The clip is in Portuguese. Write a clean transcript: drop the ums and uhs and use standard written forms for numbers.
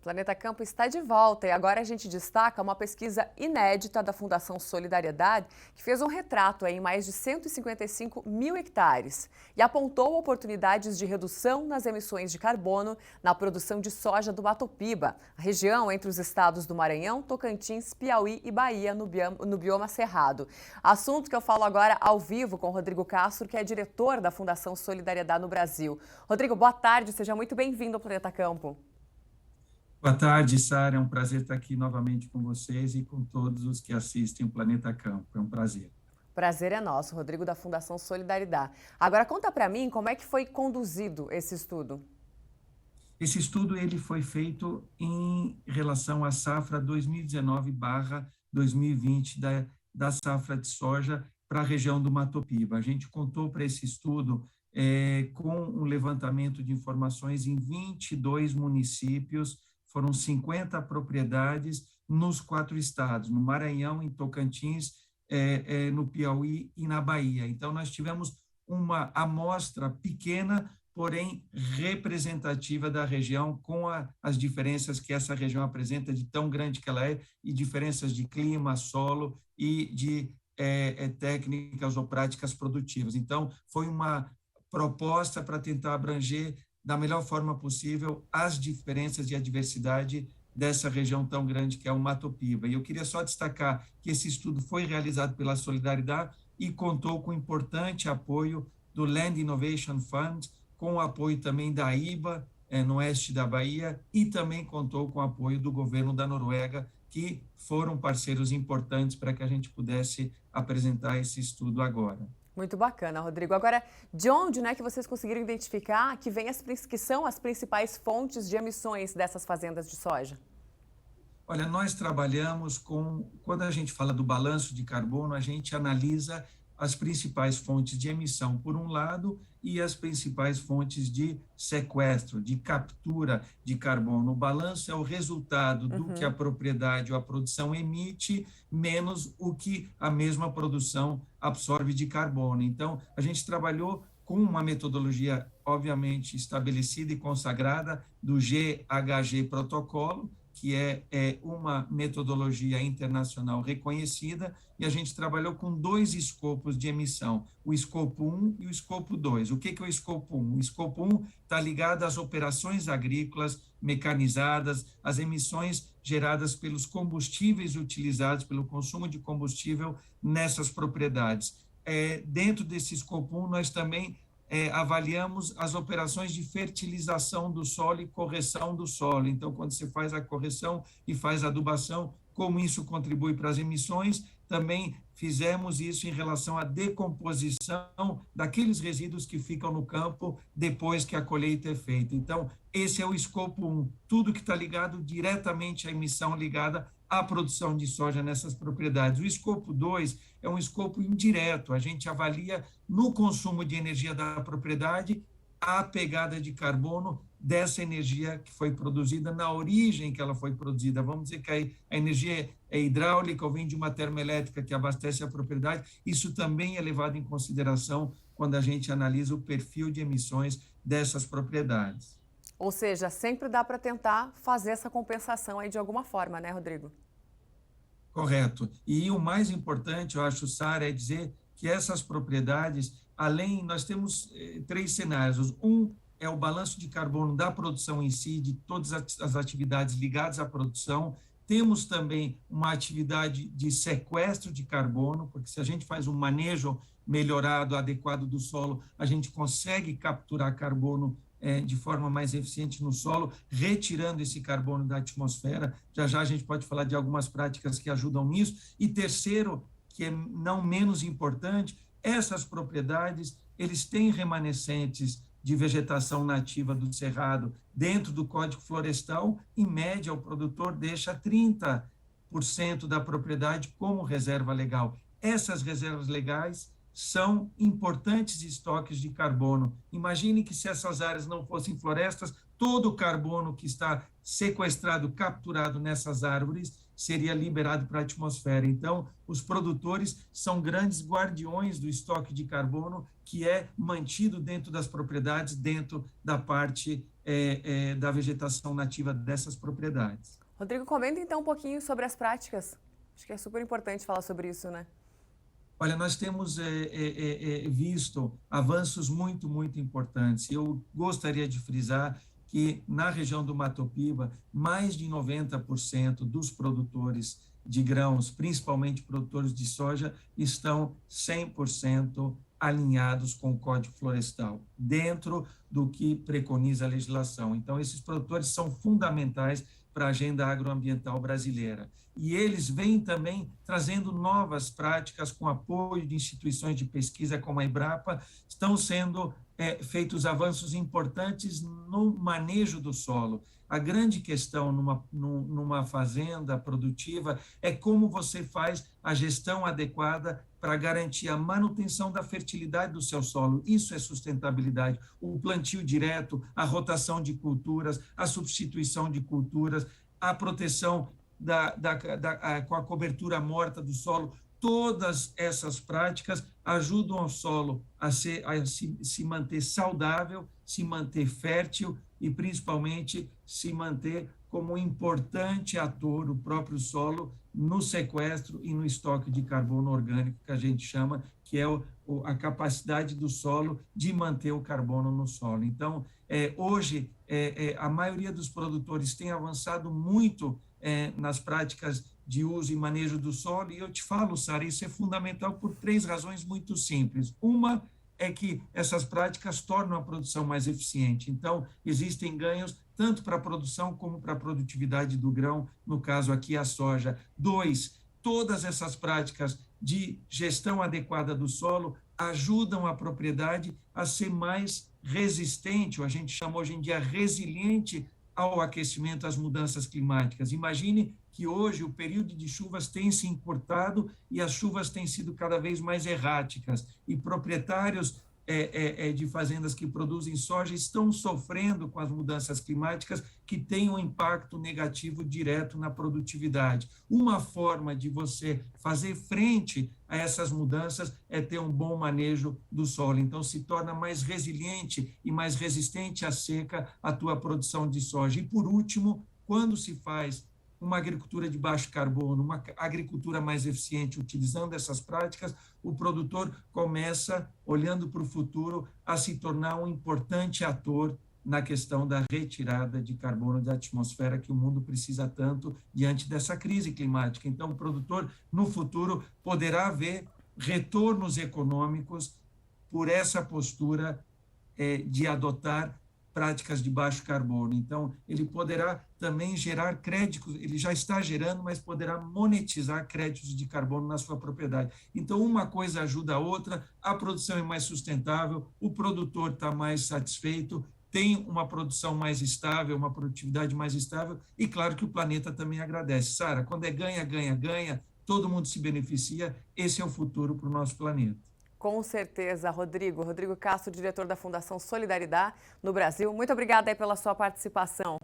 Planeta Campo está de volta e agora a gente destaca uma pesquisa inédita da Fundação Solidariedade que fez um retrato em mais de 155 mil hectares e apontou oportunidades de redução nas emissões de carbono na produção de soja do Mato Piba, a região entre os estados do Maranhão, Tocantins, Piauí e Bahia, no bioma Cerrado. Assunto que eu falo agora ao vivo com o Rodrigo Castro, que é diretor da Fundação Solidariedade no Brasil. Rodrigo, boa tarde, seja muito bem-vindo ao Planeta Campo. Boa tarde, Sara. É um prazer estar aqui novamente com vocês e com todos os que assistem o Planeta Campo. É um prazer. Prazer é nosso, Rodrigo da Fundação Solidariedade. Agora conta para mim como é que foi conduzido esse estudo. Esse estudo ele foi feito em relação à safra 2019/2020 da safra de soja para a região do Mato Piba. A gente contou para esse estudo com um levantamento de informações em 22 municípios. Foram 50 propriedades nos 4 estados, no Maranhão, em Tocantins, no Piauí e na Bahia. Então, nós tivemos uma amostra pequena, porém representativa da região, com as diferenças que essa região apresenta, de tão grande que ela é, e diferenças de clima, solo e de técnicas ou práticas produtivas. Então, foi uma proposta para tentar abranger da melhor forma possível as diferenças e a diversidade dessa região tão grande que é o Mato Piba. E eu queria só destacar que esse estudo foi realizado pela Solidariedade e contou com importante apoio do Land Innovation Fund, com o apoio também da IBA, no oeste da Bahia, e também contou com o apoio do governo da Noruega, que foram parceiros importantes para que a gente pudesse apresentar esse estudo agora. Muito bacana, Rodrigo. Agora, de onde que vocês conseguiram identificar que são as principais fontes de emissões dessas fazendas de soja? Olha, nós trabalhamos quando a gente fala do balanço de carbono, a gente analisa as principais fontes de emissão, por um lado, e as principais fontes de sequestro, de captura de carbono. O balanço é o resultado do que a propriedade ou a produção emite, menos o que a mesma produção absorve de carbono. Então, a gente trabalhou com uma metodologia, obviamente, estabelecida e consagrada do GHG Protocolo, que é uma metodologia internacional reconhecida, e a gente trabalhou com 2 escopos de emissão, o escopo 1 e o escopo 2. O que é o escopo 1? O escopo 1 está ligado às operações agrícolas mecanizadas, às emissões geradas pelos combustíveis utilizados, pelo consumo de combustível nessas propriedades. Dentro desse escopo 1, nós também avaliamos as operações de fertilização do solo e correção do solo. Então, quando você faz a correção e faz a adubação, como isso contribui para as emissões, também fizemos isso em relação à decomposição daqueles resíduos que ficam no campo depois que a colheita é feita. Então, esse é o escopo 1, tudo que está ligado diretamente à emissão ligada à produção de soja nessas propriedades. O escopo 2 é um escopo indireto, a gente avalia no consumo de energia da propriedade a pegada de carbono dessa energia que foi produzida, na origem que ela foi produzida. Vamos dizer que a energia é hidráulica ou vem de uma termoelétrica que abastece a propriedade. Isso também é levado em consideração quando a gente analisa o perfil de emissões dessas propriedades. Ou seja, sempre dá para tentar fazer essa compensação aí de alguma forma, né, Rodrigo? Correto. E o mais importante, eu acho, Sara, é dizer que essas propriedades, nós temos 3 cenários. Um é o balanço de carbono da produção em si, de todas as atividades ligadas à produção. Temos também uma atividade de sequestro de carbono, porque se a gente faz um manejo melhorado, adequado do solo, a gente consegue capturar carbono de forma mais eficiente no solo, retirando esse carbono da atmosfera. Já a gente pode falar de algumas práticas que ajudam nisso. E terceiro, que é não menos importante, essas propriedades, eles têm remanescentes de vegetação nativa do cerrado. Dentro do Código Florestal, em média, o produtor deixa 30% da propriedade como reserva legal. Essas reservas legais são importantes estoques de carbono. Imagine que se essas áreas não fossem florestas, todo o carbono que está sequestrado, capturado nessas árvores, seria liberado para a atmosfera. Então, os produtores são grandes guardiões do estoque de carbono que é mantido dentro das propriedades, dentro da parte da vegetação nativa dessas propriedades. Rodrigo, comenta então um pouquinho sobre as práticas. Acho que é super importante falar sobre isso, né? Olha, nós temos visto avanços muito, muito importantes. Eu gostaria de frisar que na região do Mato Piba, mais de 90% dos produtores de grãos, principalmente produtores de soja, estão 100% alinhados com o Código Florestal, dentro do que preconiza a legislação. Então, esses produtores são fundamentais para a agenda agroambiental brasileira. E eles vêm também trazendo novas práticas com apoio de instituições de pesquisa como a Embrapa, estão sendo feitos avanços importantes no manejo do solo. A grande questão numa fazenda produtiva é como você faz a gestão adequada para garantir a manutenção da fertilidade do seu solo. Isso é sustentabilidade. O plantio direto, a rotação de culturas, a substituição de culturas, a proteção com a cobertura morta do solo. Todas essas práticas ajudam o solo a se manter saudável, se manter fértil e, principalmente, se manter como um importante ator, o próprio solo, no sequestro e no estoque de carbono orgânico, que a gente chama, que é a capacidade do solo de manter o carbono no solo. Então, hoje, a maioria dos produtores tem avançado muito nas práticas de uso e manejo do solo, e eu te falo, Sara, isso é fundamental por 3 razões muito simples. Uma é que essas práticas tornam a produção mais eficiente. Então, existem ganhos tanto para a produção como para a produtividade do grão, no caso aqui a soja. 2, todas essas práticas de gestão adequada do solo ajudam a propriedade a ser mais resistente, ou a gente chama hoje em dia resiliente ao aquecimento, às mudanças climáticas. Imagine que hoje o período de chuvas tem se encurtado e as chuvas têm sido cada vez mais erráticas, e proprietários de fazendas que produzem soja estão sofrendo com as mudanças climáticas que têm um impacto negativo direto na produtividade. Uma forma de você fazer frente a essas mudanças é ter um bom manejo do solo. Então, se torna mais resiliente e mais resistente à seca a tua produção de soja. E, por último, quando se faz uma agricultura de baixo carbono, uma agricultura mais eficiente, utilizando essas práticas, o produtor começa, olhando para o futuro, a se tornar um importante ator na questão da retirada de carbono da atmosfera, que o mundo precisa tanto diante dessa crise climática. Então, o produtor, no futuro, poderá ver retornos econômicos por essa postura de adotar práticas de baixo carbono. Então, ele poderá também gerar créditos, ele já está gerando, mas poderá monetizar créditos de carbono na sua propriedade. Então, uma coisa ajuda a outra, a produção é mais sustentável, o produtor está mais satisfeito, tem uma produção mais estável, uma produtividade mais estável, e claro que o planeta também agradece. Sara, quando é ganha, ganha, ganha, todo mundo se beneficia, esse é o futuro para o nosso planeta. Com certeza, Rodrigo. Rodrigo Castro, diretor da Fundação Solidariedade no Brasil. Muito obrigada aí pela sua participação.